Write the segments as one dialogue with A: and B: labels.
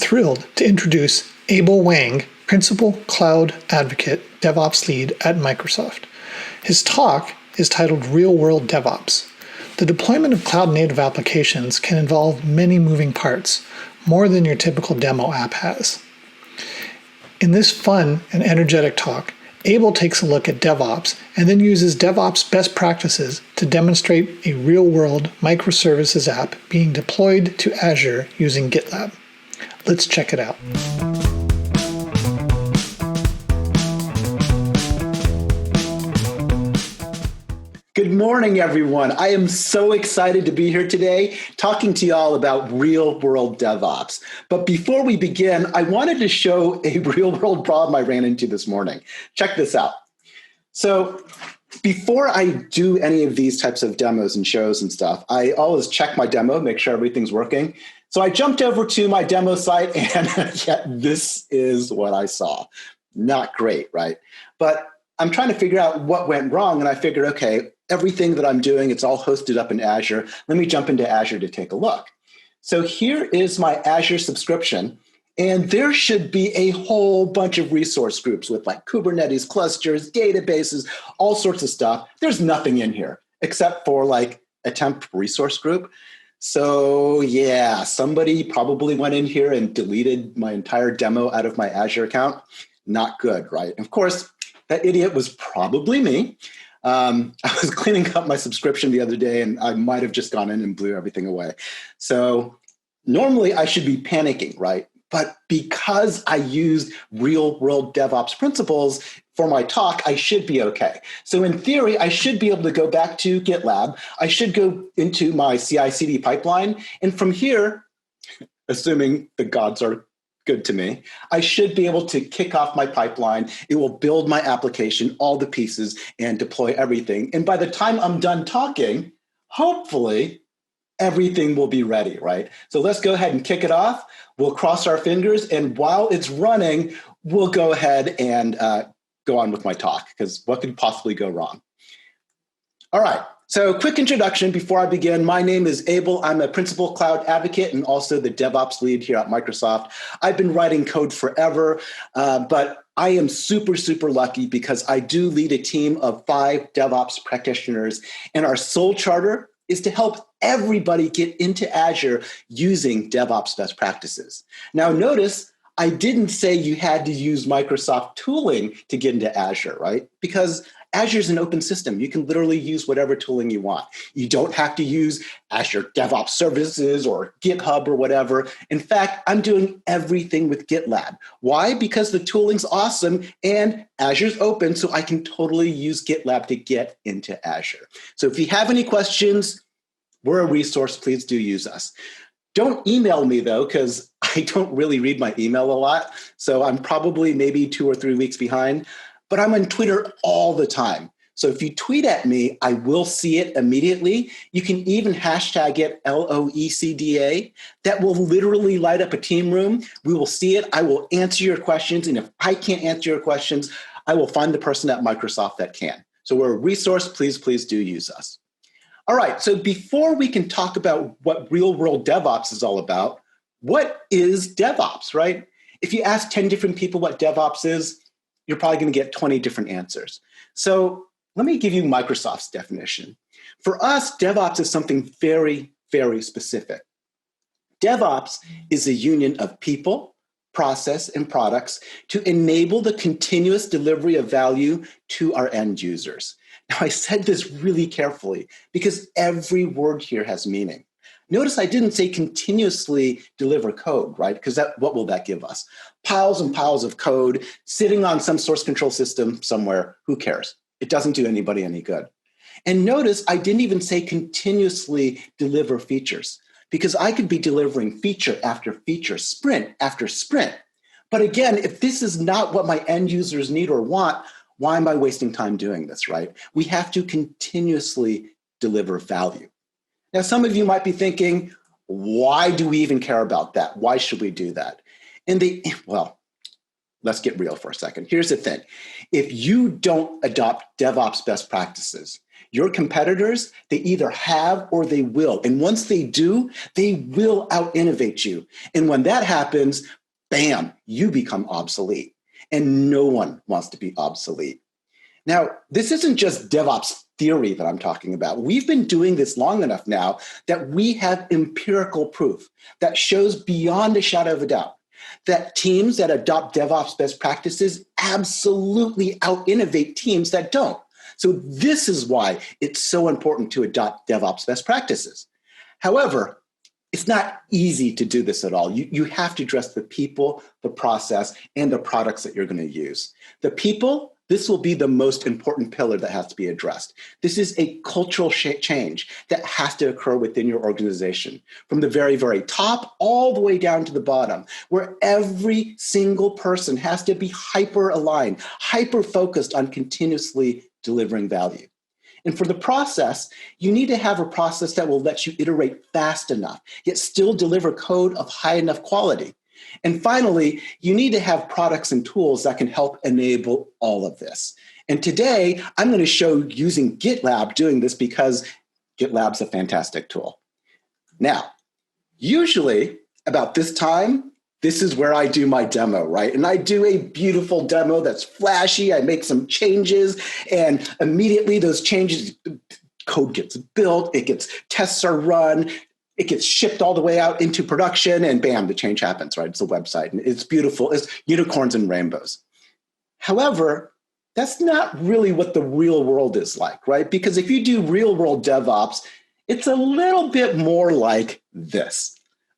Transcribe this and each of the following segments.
A: thrilled to introduce Abel Wang, Principal Cloud Advocate, DevOps Lead at Microsoft. His talk is titled Real World DevOps. The deployment of cloud-native applications can involve many moving parts, more than your typical demo app has. In this fun and energetic talk, Abel takes a look at DevOps and then uses DevOps best practices to demonstrate a real-world microservices app being deployed to Azure using GitLab. Let's check it out.
B: Good morning, everyone. I am so excited to be here today talking to you all about real-world DevOps. But before we begin, I wanted to show a real-world problem I ran into this morning. Check this out. So before I do any of these types of demos and shows and stuff, I always check my demo, make sure everything's working. So I jumped over to my demo site, and yeah, this is what I saw. Not great, right? But I'm trying to figure out what went wrong, and I figured, okay, everything that I'm doing, it's all hosted up in Azure. Let me jump into Azure to take a look. So here is my Azure subscription, and there should be a whole bunch of resource groups with like Kubernetes clusters, databases, all sorts of stuff. There's nothing in here except for like a temp resource group. So yeah, somebody probably went in here and deleted my entire demo out of my Azure account. Not good, right? Of course, that idiot was probably me. I was cleaning up my subscription the other day, and I might have just gone in and blew everything away. So normally I should be panicking, right? But because I used real-world DevOps principles for my talk, I should be okay. So in theory, I should be able to go back to GitLab. I should go into my CI/CD pipeline. And from here, assuming the gods are good to me, I should be able to kick off my pipeline. It will build my application, all the pieces, and deploy everything. And by the time I'm done talking, hopefully everything will be ready, right? So let's go ahead and kick it off. We'll cross our fingers. And while it's running, we'll go ahead and go on with my talk, because what could possibly go wrong? All right. So quick introduction before I begin. My name is Abel. I'm a principal cloud advocate and also the DevOps lead here at Microsoft. I've been writing code forever, but I am super, super lucky because I do lead a team of 5 DevOps practitioners, and our sole charter is to help everybody get into Azure using DevOps best practices. Now notice, I didn't say you had to use Microsoft tooling to get into Azure, right? Because Azure is an open system. You can literally use whatever tooling you want. You don't have to use Azure DevOps services or GitHub or whatever. In fact, I'm doing everything with GitLab. Why? Because the tooling's awesome and Azure's open, so I can totally use GitLab to get into Azure. So if you have any questions, we're a resource. Please do use us. Don't email me, though, because I don't really read my email a lot. So I'm probably maybe 2 or 3 weeks behind. But I'm on Twitter all the time. So if you tweet at me, I will see it immediately. You can even hashtag it LOECDA. That will literally light up a team room. We will see it. I will answer your questions. And if I can't answer your questions, I will find the person at Microsoft that can. So we're a resource. Please, please do use us. All right. So before we can talk about what real-world DevOps is all about, what is DevOps, right? If you ask 10 different people what DevOps is, you're probably going to get 20 different answers. So let me give you Microsoft's definition. For us, DevOps is something very, very specific. DevOps is a union of people, process, and products to enable the continuous delivery of value to our end users. Now, I said this really carefully because every word here has meaning. Notice I didn't say continuously deliver code, right? Because what will that give us? Piles and piles of code sitting on some source control system somewhere. Who cares? It doesn't do anybody any good. And notice I didn't even say continuously deliver features, because I could be delivering feature after feature, sprint after sprint. But again, if this is not what my end users need or want, why am I wasting time doing this, right? We have to continuously deliver value. Now, some of you might be thinking, why do we even care about that? Why should we do that? Well, let's get real for a second. Here's the thing. If you don't adopt DevOps best practices, Your competitors, they either have or they will. And once they do, they will out-innovate you. And when that happens, bam, you become obsolete. And no one wants to be obsolete. Now, this isn't just DevOps theory that I'm talking about. We've been doing this long enough now that we have empirical proof that shows beyond a shadow of a doubt that teams that adopt DevOps best practices absolutely out-innovate teams that don't. So this is why it's so important to adopt DevOps best practices. However, it's not easy to do this at all. You have to address the people, the process, and the products that you're going to use. The people, this will be the most important pillar that has to be addressed. This is a cultural change that has to occur within your organization, from the very, very top all the way down to the bottom, where every single person has to be hyper-aligned, hyper-focused on continuously delivering value. And for the process, you need to have a process that will let you iterate fast enough, yet still deliver code of high enough quality. And finally, you need to have products and tools that can help enable all of this. And today, I'm going to show using GitLab doing this because GitLab's a fantastic tool. Now, usually about this time, this is where I do my demo, right? And I do a beautiful demo that's flashy. I make some changes, and immediately those changes, code gets built, tests are run, it gets shipped all the way out into production, and bam, the change happens, right? It's a website, and it's beautiful. It's unicorns and rainbows. However, that's not really what the real world is like, right? Because if you do real world DevOps, it's a little bit more like this.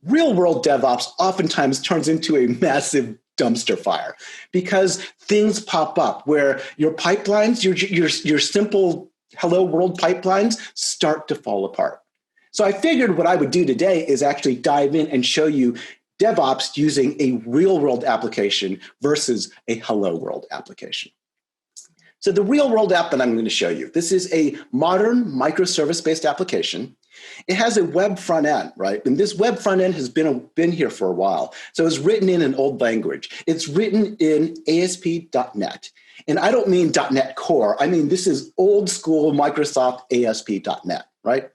B: Real world DevOps oftentimes turns into a massive dumpster fire because things pop up where your pipelines, your simple hello world pipelines start to fall apart. So I figured what I would do today is actually dive in and show you DevOps using a real world application versus a hello world application. So the real world app that I'm going to show you, this is a modern microservice-based application. It has a web front end, right? And this web front end has been here for a while. So it's written in an old language. It's written in ASP.NET. And I don't mean .NET Core. I mean, this is old school Microsoft ASP.NET, right?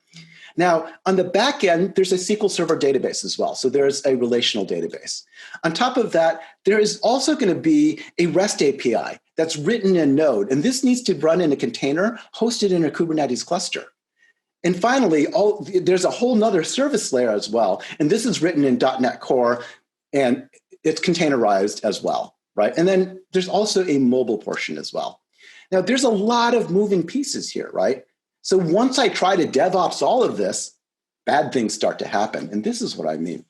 B: Now, on the back end, there's a SQL Server database as well. So there's a relational database. On top of that, there is also going to be a REST API that's written in Node. And this needs to run in a container hosted in a Kubernetes cluster. And finally, there's a whole nother service layer as well. And this is written in .NET Core, and it's containerized as well, right? And then there's also a mobile portion as well. Now, there's a lot of moving pieces here, right? So once I try to DevOps all of this, bad things start to happen. And this is what I mean.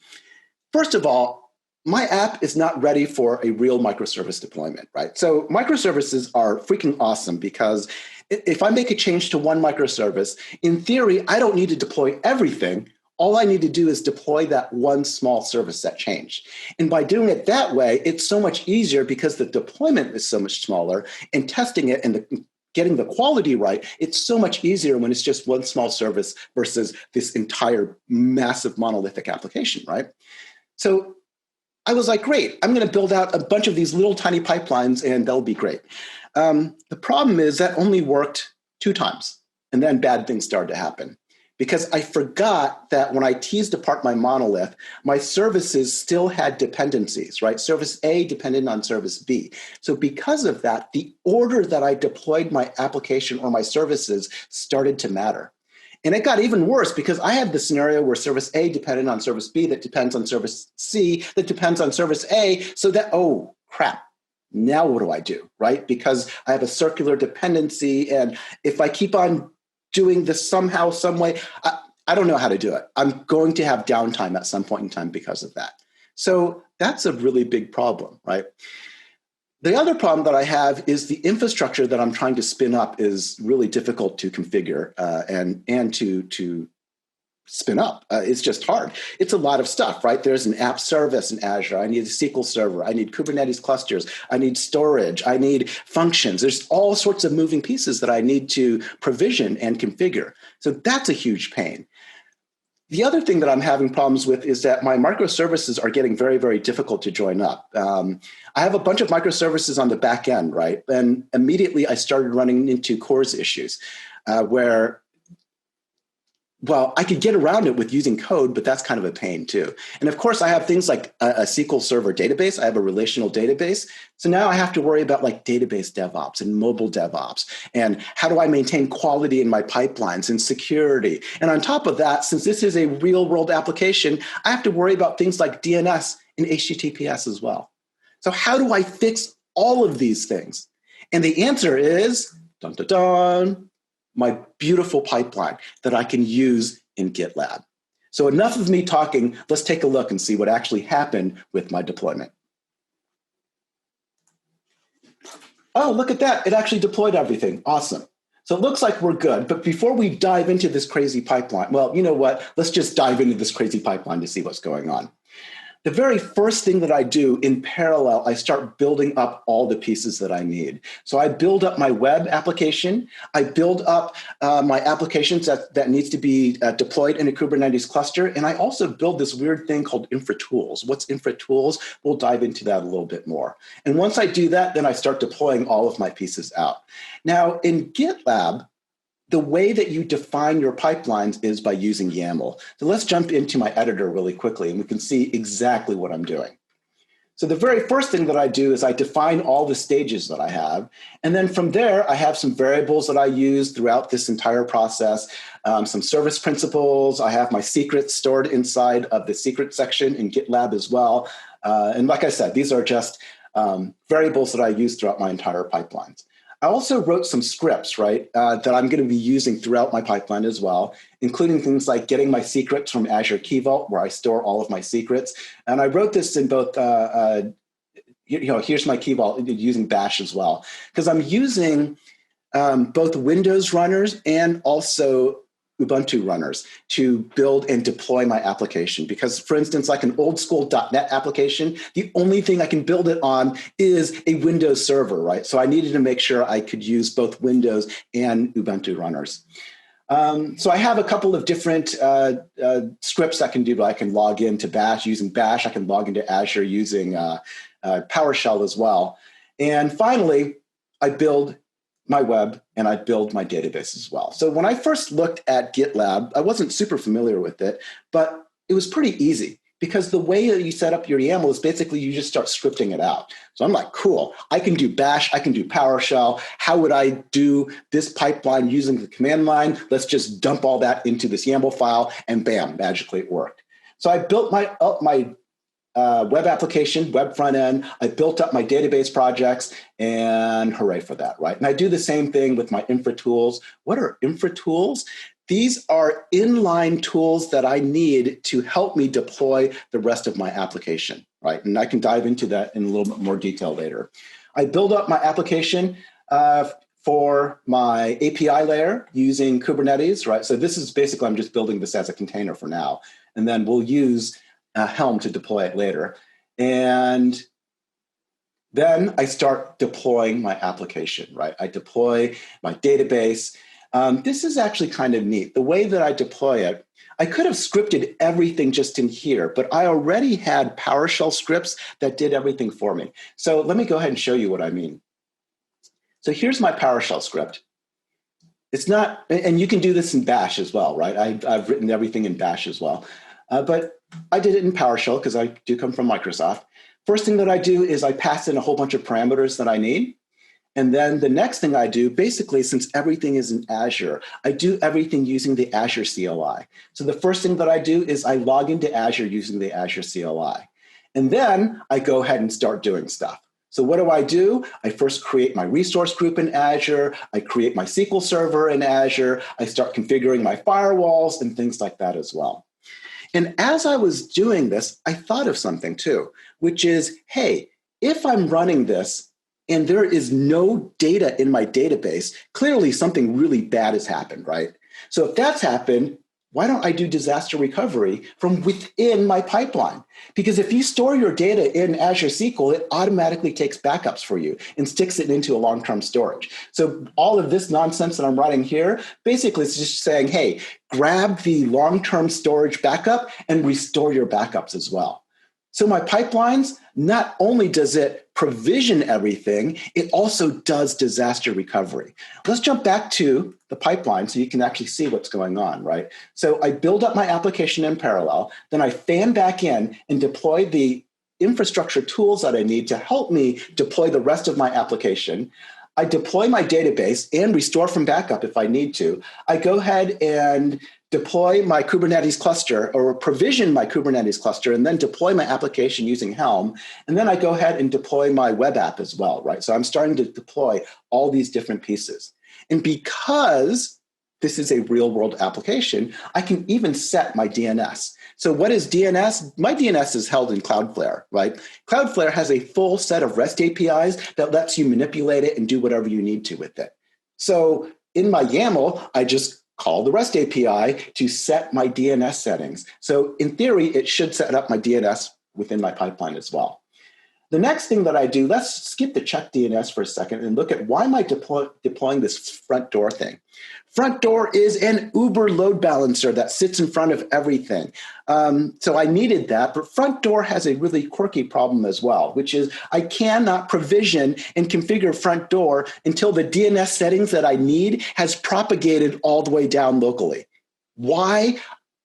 B: First of all, my app is not ready for a real microservice deployment, right? So microservices are freaking awesome because if I make a change to one microservice, in theory, I don't need to deploy everything. All I need to do is deploy that one small service that changed. And by doing it that way, it's so much easier because the deployment is so much smaller, and testing it and getting the quality right, it's so much easier when it's just one small service versus this entire massive monolithic application, right? So I was like, great, I'm going to build out a bunch of these little tiny pipelines and they'll be great. The problem is that only worked 2 times, and then bad things started to happen because I forgot that when I teased apart my monolith, my services still had dependencies, right? Service A depended on service B. So because of that, the order that I deployed my application or my services started to matter. And it got even worse because I had the scenario where service A depended on service B that depends on service C that depends on service A. So that, oh, crap. Now what do I do, right? Because I have a circular dependency, and if I keep on doing this somehow, some way, I don't know how to do it. I'm going to have downtime at some point in time because of that. So that's a really big problem, right? The other problem that I have is the infrastructure that I'm trying to spin up is really difficult to configure and to spin up. It's just hard. It's a lot of stuff, right? There's an app service in Azure. I need a SQL server. I need Kubernetes clusters. I need storage. I need functions. There's all sorts of moving pieces that I need to provision and configure. So that's a huge pain. The other thing that I'm having problems with is that my microservices are getting very, very difficult to join up. I have a bunch of microservices on the back end, right? And immediately I started running into CORS issues. where, well, I could get around it with using code, but that's kind of a pain too. And of course, I have things like a SQL Server database. I have a relational database. So now I have to worry about like database DevOps and mobile DevOps. And how do I maintain quality in my pipelines and security? And on top of that, since this is a real world application, I have to worry about things like DNS and HTTPS as well. So how do I fix all of these things? And the answer is, dun, dun, dun, my beautiful pipeline that I can use in GitLab. So enough of me talking, let's take a look and see what actually happened with my deployment. Oh, look at that. It actually deployed everything. Awesome. So it looks like we're good. But before we dive into this crazy pipeline, well, you know what? Let's just dive into this crazy pipeline to see what's going on. The very first thing that I do in parallel, I start building up all the pieces that I need. So I build up my web application. I build up my applications that needs to be deployed in a Kubernetes cluster. And I also build this weird thing called infra tools. What's infra tools? We'll dive into that a little bit more. And once I do that, then I start deploying all of my pieces out. Now in GitLab, the way that you define your pipelines is by using YAML. So let's jump into my editor really quickly and we can see exactly what I'm doing. So the very first thing that I do is I define all the stages that I have. And then from there, I have some variables that I use throughout this entire process, some service principles. I have my secrets stored inside of the secret section in GitLab as well. And like I said, these are just variables that I use throughout my entire pipelines. I also wrote some scripts, right, that I'm going to be using throughout my pipeline as well, including things like getting my secrets from Azure Key Vault, where I store all of my secrets. And I wrote this in both, here's my Key Vault using Bash as well, because I'm using both Windows runners and also Ubuntu runners to build and deploy my application. Because for instance, like an old school .NET application, the only thing I can build it on is a Windows server, right? So I needed to make sure I could use both Windows and Ubuntu runners. So I have a couple of different scripts I can do. I can log into Bash using Bash. I can log into Azure using PowerShell as well. And finally, I build my web and I build my database as well. So when I first looked at GitLab, I wasn't super familiar with it, but it was pretty easy because the way that you set up your YAML is basically you just start scripting it out. So I'm like, cool, I can do Bash, I can do PowerShell. How would I do this pipeline using the command line? Let's just dump all that into this YAML file and bam, magically it worked. So I built my web application, web front end. I built up my database projects and hooray for that, right? And I do the same thing with my infra tools. What are infra tools? These are inline tools that I need to help me deploy the rest of my application, right? And I can dive into that in a little bit more detail later. I build up my application for my API layer using Kubernetes, right? So this is basically, I'm just building this as a container for now. And then we'll use Helm to deploy it later. And then I start deploying my application, right? I deploy my database. This is actually kind of neat. The way that I deploy it, I could have scripted everything just in here, but I already had PowerShell scripts that did everything for me. So let me go ahead and show you what I mean. So here's my PowerShell script. It's not, and you can do this in Bash as well, right? I've written everything in Bash as well. But I did it in PowerShell because I do come from Microsoft. First thing that I do is I pass in a whole bunch of parameters that I need. And then the next thing I do, basically, since everything is in Azure, I do everything using the Azure CLI. So the first thing that I do is I log into Azure using the Azure CLI. And then I go ahead and start doing stuff. So what do? I first create my resource group in Azure. I create my SQL server in Azure. I start configuring my firewalls and things like that as well. And as I was doing this, I thought of something too, which is, hey, if I'm running this and there is no data in my database, clearly something really bad has happened, right? So if that's happened, why don't I do disaster recovery from within my pipeline? Because if you store your data in Azure SQL, it automatically takes backups for you and sticks it into a long-term storage. So all of this nonsense that I'm writing here, basically it's just saying, hey, grab the long-term storage backup and restore your backups as well. So my pipelines, not only does it provision everything, it also does disaster recovery. Let's jump back to the pipeline so you can actually see what's going on, right? So I build up my application in parallel, then I fan back in and deploy the infrastructure tools that I need to help me deploy the rest of my application. I deploy my database and restore from backup if I need to. I go ahead and deploy my Kubernetes cluster or provision my Kubernetes cluster and then deploy my application using Helm. And then I go ahead and deploy my web app as well, right? So I'm starting to deploy all these different pieces. And because this is a real world application, I can even set my DNS. So what is DNS? My DNS is held in Cloudflare, right? Cloudflare has a full set of REST APIs that lets you manipulate it and do whatever you need to with it. So in my YAML, I just call the REST API to set my DNS settings. So in theory, it should set up my DNS within my pipeline as well. The next thing that I do, let's skip the check DNS for a second and look at why am I deploying this front door thing. Front door is an Uber load balancer that sits in front of everything. So I needed that, but front door has a really quirky problem as well, which is I cannot provision and configure front door until the DNS settings that I need has propagated all the way down locally. Why?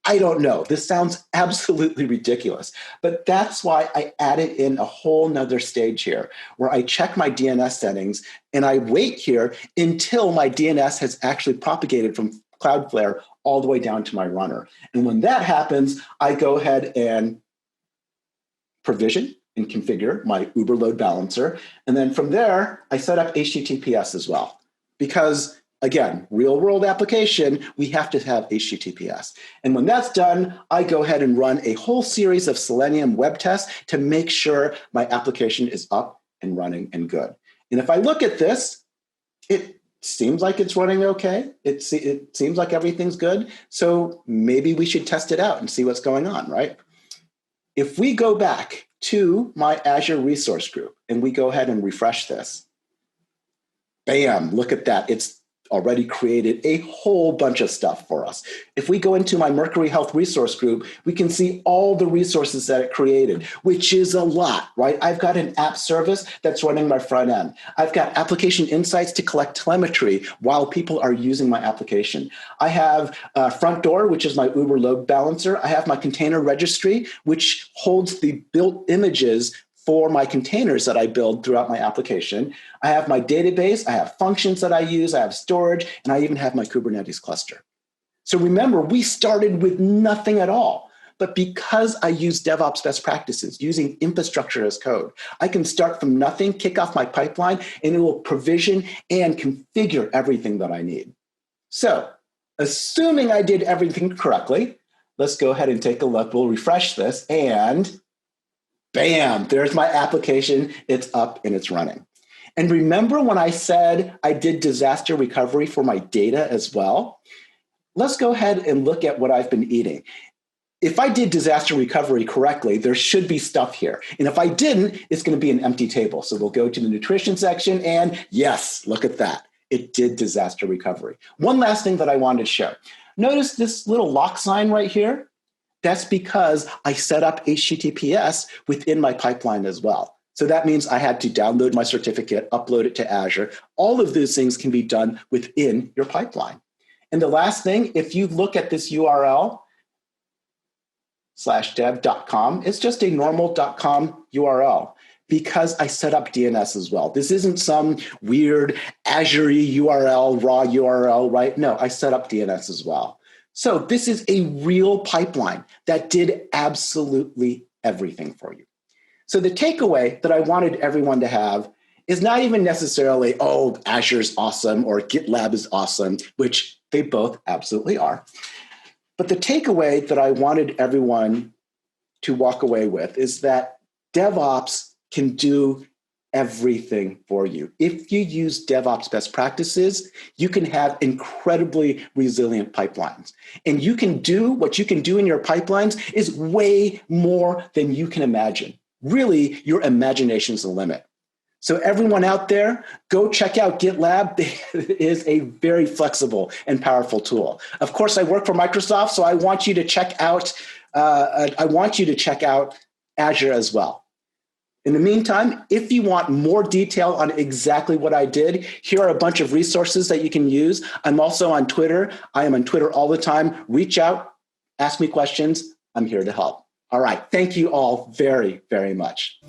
B: I don't know. This sounds absolutely ridiculous, but that's why I added in a whole nother stage here where I check my DNS settings and I wait here until my DNS has actually propagated from Cloudflare all the way down to my runner. And when that happens, I go ahead and provision and configure my Uber load balancer. And then from there, I set up HTTPS as well, because again, real world application, we have to have HTTPS. And when that's done, I go ahead and run a whole series of Selenium web tests to make sure my application is up and running and good. And if I look at this, it seems like it's running okay. It seems like everything's good. So maybe we should test it out and see what's going on, right? If we go back to my Azure resource group and we go ahead and refresh this, bam, look at that. It's already created a whole bunch of stuff for us. If we go into my Mercury Health resource group, we can see all the resources that it created, which is a lot, right? I've got an app service that's running my front end. I've got application insights to collect telemetry while people are using my application. I have Front Door, which is my Uber load balancer. I have my container registry, which holds the built images for my containers that I build throughout my application. I have my database, I have functions that I use, I have storage, and I even have my Kubernetes cluster. So remember, we started with nothing at all. But because I use DevOps best practices, using infrastructure as code, I can start from nothing, kick off my pipeline, and it will provision and configure everything that I need. So assuming I did everything correctly, let's go ahead and take a look. We'll refresh this and bam, there's my application. It's up and it's running. And remember when I said I did disaster recovery for my data as well? Let's go ahead and look at what I've been eating. If I did disaster recovery correctly, there should be stuff here. And if I didn't, it's going to be an empty table. So we'll go to the nutrition section and yes, look at that. It did disaster recovery. One last thing that I wanted to show. Notice this little lock sign right here. That's because I set up HTTPS within my pipeline as well. So that means I had to download my certificate, upload it to Azure. All of those things can be done within your pipeline. And the last thing, if you look at this URL, /dev.com, it's just a normal .com URL because I set up DNS as well. This isn't some weird Azure URL, raw URL, right? No, I set up DNS as well. So this is a real pipeline that did absolutely everything for you. So the takeaway that I wanted everyone to have is not even necessarily, oh, Azure's awesome or GitLab is awesome, which they both absolutely are. But the takeaway that I wanted everyone to walk away with is that DevOps can do everything for you. If you use DevOps best practices, you can have incredibly resilient pipelines. And you can do what you can do in your pipelines is way more than you can imagine. Really, your imagination is the limit. So everyone out there, go check out GitLab. It is a very flexible and powerful tool. Of course, I work for Microsoft, so I want you to check out Azure as well. In the meantime, if you want more detail on exactly what I did, here are a bunch of resources that you can use. I'm also on Twitter. I am on Twitter all the time. Reach out, ask me questions. I'm here to help. All right. Thank you all very, very much.